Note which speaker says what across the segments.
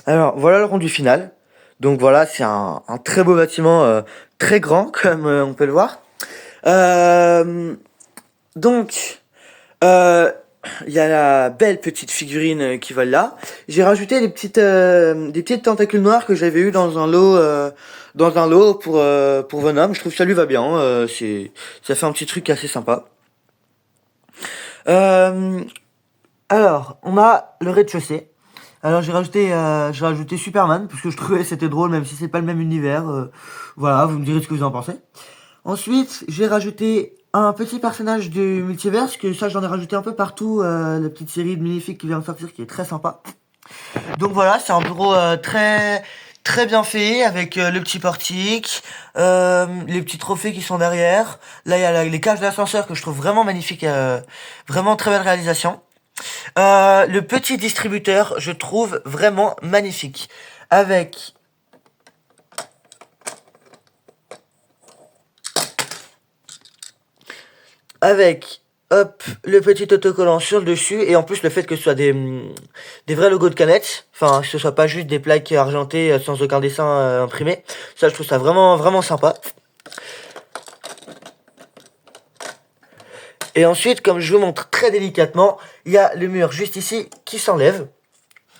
Speaker 1: Alors, voilà le rendu final. Donc voilà, c'est un très beau bâtiment, très grand, comme on peut le voir. Euh, donc, euh, il y a la belle petite figurine qui vole là. J'ai rajouté des petites tentacules noires que j'avais eu dans un lot pour Venom. Je trouve que ça lui va bien. Ça fait un petit truc assez sympa. Euh, alors, on a le rez-de-chaussée. Alors j'ai rajouté Superman parce que je trouvais que c'était drôle même si c'est pas le même univers. Voilà, vous me direz ce que vous en pensez. Ensuite, j'ai rajouté un petit personnage du multiverse que ça j'en ai rajouté un peu partout. La petite série de Minifique qui vient de sortir qui est très sympa. Donc voilà, c'est un bureau très bien fait avec le petit portique, les petits trophées qui sont derrière. Là il y a les cages d'ascenseur que je trouve vraiment magnifiques, vraiment très belle réalisation. Le petit distributeur, je trouve vraiment magnifique. Avec avec hop le petit autocollant sur le dessus et en plus le fait que ce soit des vrais logos de canettes, enfin que ce soit pas juste des plaques argentées sans aucun dessin imprimé. Ça je trouve ça vraiment sympa. Et ensuite, comme je vous montre très délicatement, il y a le mur juste ici qui s'enlève.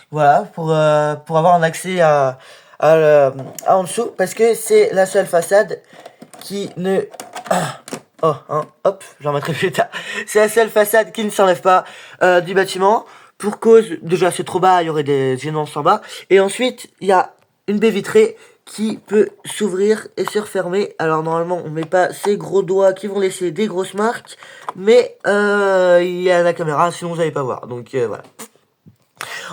Speaker 1: Voilà, pour avoir un accès à en dessous, parce que c'est la seule façade qui ne... Ah, oh, hein, hop, j'en mettrai plus tard. C'est la seule façade qui ne s'enlève pas du bâtiment, pour cause, déjà c'est trop bas, il y aurait des gênances en bas, et ensuite, il y a une baie vitrée qui peut s'ouvrir et se refermer. Alors normalement, on met pas ces gros doigts qui vont laisser des grosses marques, mais il y a la caméra, sinon vous n'allez pas voir, donc voilà.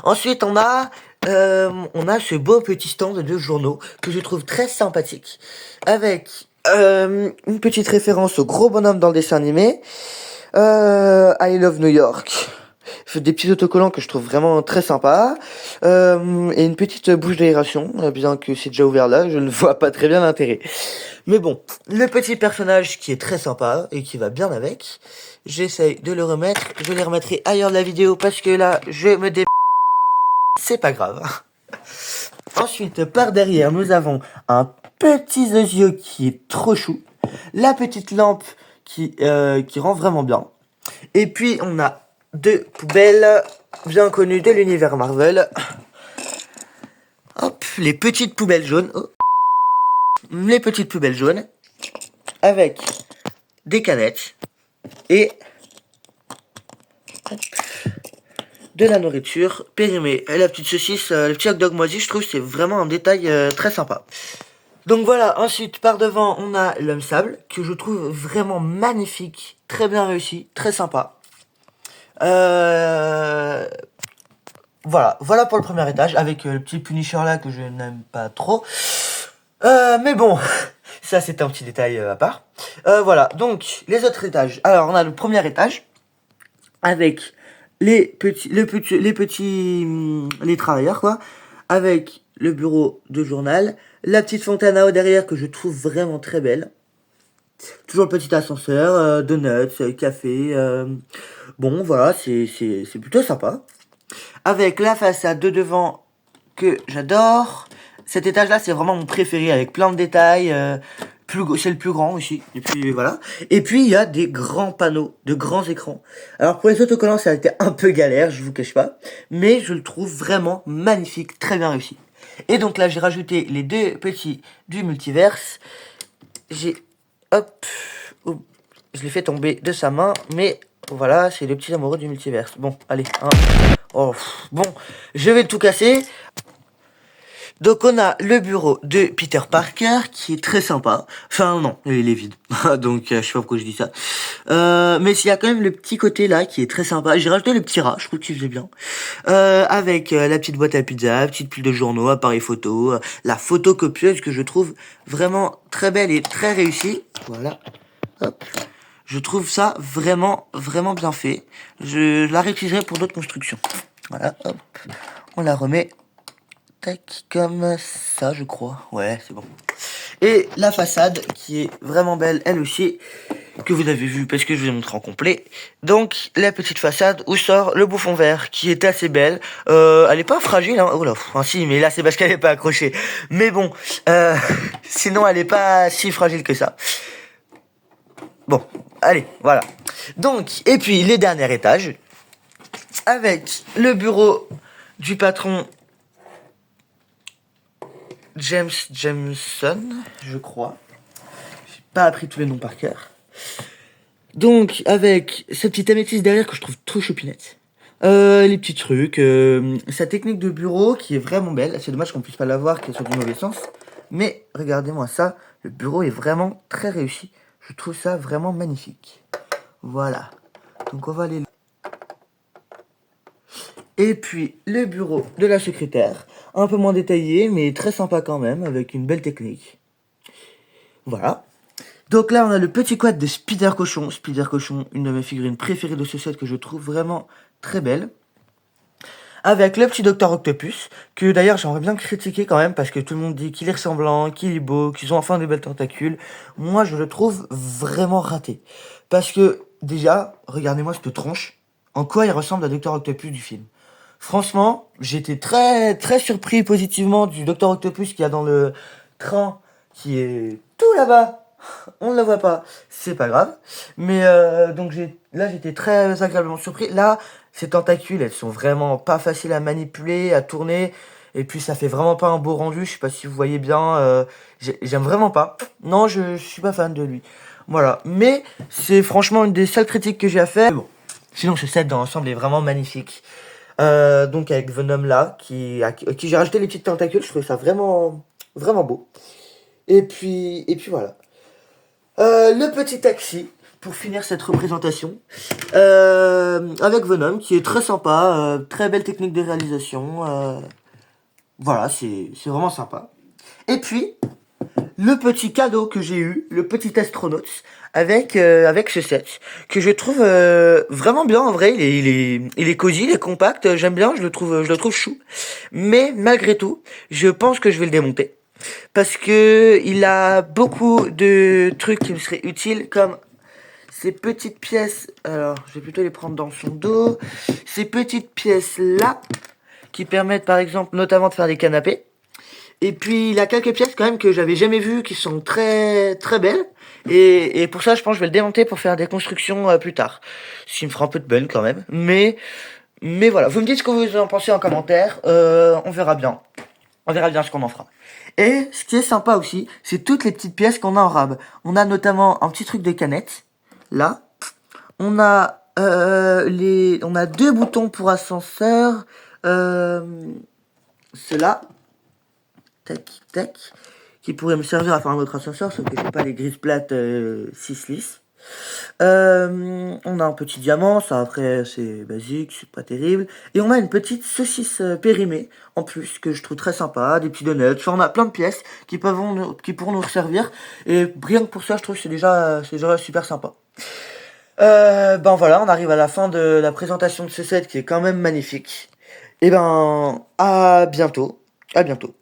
Speaker 1: Ensuite, on a ce beau petit stand de journaux que je trouve très sympathique, avec une petite référence au gros bonhomme dans le dessin animé, I Love New York, des petits autocollants que je trouve vraiment très sympa, et une petite bouche d'aération, bien que c'est déjà ouvert là, je ne vois pas très bien l'intérêt. Mais bon, le petit personnage qui est très sympa et qui va bien avec, j'essaye de le remettre, je les remettrai ailleurs de la vidéo parce que là, je me dé... C'est pas grave. Ensuite, par derrière, nous avons un petit osier qui est trop chou. La petite lampe qui rend vraiment bien. Et puis, on a deux poubelles bien connues de l'univers Marvel. Hop, les petites poubelles jaunes. Oh. Les petites poubelles jaunes. Avec des canettes. Et... Hop, de la nourriture périmée. Et la petite saucisse, le petit hot dog moisi, je trouve que c'est vraiment un détail très sympa. Donc voilà, ensuite par devant on a l'homme sable que je trouve vraiment magnifique, très bien réussi, très sympa. Voilà pour le premier étage avec le petit Punisher là que je n'aime pas trop. Mais bon, ça c'est un petit détail à part. Voilà, donc les autres étages. Alors on a le premier étage avec les travailleurs quoi, avec le bureau de journal, la petite fontaine à eau derrière que je trouve vraiment très belle. Toujours le petit ascenseur, donuts, café. Bon voilà, c'est plutôt sympa. Avec la façade de devant que j'adore. Cet étage là c'est vraiment mon préféré avec plein de détails. C'est le plus grand aussi. Et puis voilà. Et puis il y a des grands panneaux, de grands écrans. Alors pour les autocollants ça a été un peu galère, je vous cache pas, mais je le trouve vraiment magnifique, très bien réussi. Et donc là j'ai rajouté les deux petits du multiverse. J'ai hop, je l'ai fait tomber de sa main, mais voilà, c'est les petits amoureux du multiverse. Bon, allez, hein. Oh, bon, je vais tout casser. Donc on a le bureau de Peter Parker qui est très sympa. Enfin non, il est vide. Donc je sais pas pourquoi je dis ça. Mais il y a quand même le petit côté là qui est très sympa. J'ai rajouté le petit rat, je trouve qu'il faisait bien. Avec la petite boîte à pizza, la petite pile de journaux, appareil photo, la photocopieuse que je trouve vraiment très belle et très réussie. Voilà. Hop. Je trouve ça vraiment bien fait. Je la réutiliserai pour d'autres constructions. Voilà, hop. On la remet tac, comme ça, je crois. Ouais, c'est bon. Et la façade, qui est vraiment belle, elle aussi, que vous avez vu parce que je vous ai montré en complet. Donc, la petite façade où sort le bouffon vert, qui est assez belle. Elle est pas fragile, hein. Oh là, enfin si, mais là, c'est parce qu'elle est pas accrochée. Mais bon, sinon, elle est pas si fragile que ça. Bon, allez, voilà. Donc, et puis, les derniers étages, avec le bureau du patron James Jameson, je crois. J'ai pas appris tous les noms par cœur. Donc, avec cette petite améthyste derrière que je trouve trop choupinette. Les petits trucs, sa technique de bureau qui est vraiment belle. C'est dommage qu'on puisse pas la voir, qu'elle soit du mauvais sens. Mais regardez-moi ça, le bureau est vraiment très réussi. Je trouve ça vraiment magnifique. Voilà. Donc on va aller là. Et puis le bureau de la secrétaire, un peu moins détaillé, mais très sympa quand même, avec une belle technique. Voilà. Donc là, on a le petit quad de Spider Cochon. Spider Cochon, une de mes figurines préférées de ce set que je trouve vraiment très belle. Avec le petit Docteur Octopus, que d'ailleurs j'aimerais bien critiquer quand même, parce que tout le monde dit qu'il est ressemblant, qu'il est beau, qu'ils ont enfin des belles tentacules. Moi, je le trouve vraiment raté. Parce que, déjà, regardez-moi cette tronche. En quoi il ressemble à Docteur Octopus du film. Franchement, j'étais très très surpris positivement du Docteur Octopus qu'il y a dans le train, qui est tout là-bas. On ne la voit pas, c'est pas grave. Mais donc là j'étais très agréablement surpris. Là, ces tentacules, elles sont vraiment pas faciles à manipuler, à tourner. Et puis ça fait vraiment pas un beau rendu. Je sais pas si vous voyez bien. J'aime vraiment pas. Non, je suis pas fan de lui. Voilà. Mais c'est franchement une des seules critiques que j'ai à faire. Mais bon. Sinon, ce set dans l'ensemble est vraiment magnifique. Donc avec Venom là, à qui j'ai rajouté les petites tentacules. Je trouvais ça vraiment, vraiment beau. Et puis voilà. Le petit taxi, pour finir cette représentation, avec Venom, qui est très sympa, très belle technique de réalisation, voilà, c'est vraiment sympa. Et puis, le petit cadeau que j'ai eu, le petit astronaute, avec ce set, que je trouve vraiment bien en vrai, il est cosy, il est compact, j'aime bien, je le trouve chou. Mais malgré tout, je pense que je vais le démonter. Parce que il a beaucoup de trucs qui me seraient utiles, comme ces petites pièces. Alors, je vais plutôt les prendre dans son dos. Ces petites pièces là, qui permettent par exemple notamment de faire des canapés. Et puis il a quelques pièces quand même que j'avais jamais vues, qui sont très très belles. Et pour ça, je pense que je vais le démonter pour faire des constructions plus tard. Ce qui me fera un peu de bun quand même. Mais voilà, vous me dites ce que vous en pensez en commentaire. On verra bien. On verra bien ce qu'on en fera. Et ce qui est sympa aussi, c'est toutes les petites pièces qu'on a en rab. On a notamment un petit truc de canette, là. On a on a deux boutons pour ascenseur. Ceux-là, tac, tac, qui pourraient me servir à faire un autre ascenseur, sauf que j'ai pas les grises plates 6 lisses. On a un petit diamant, ça après c'est basique, c'est pas terrible. Et on a une petite saucisse périmée en plus que je trouve très sympa, des petits donuts. Enfin, on a plein de pièces qui pourront nous servir. Et rien que pour ça, je trouve que c'est déjà super sympa. Ben voilà, on arrive à la fin de la présentation de ce set qui est quand même magnifique. Et ben à bientôt, à bientôt.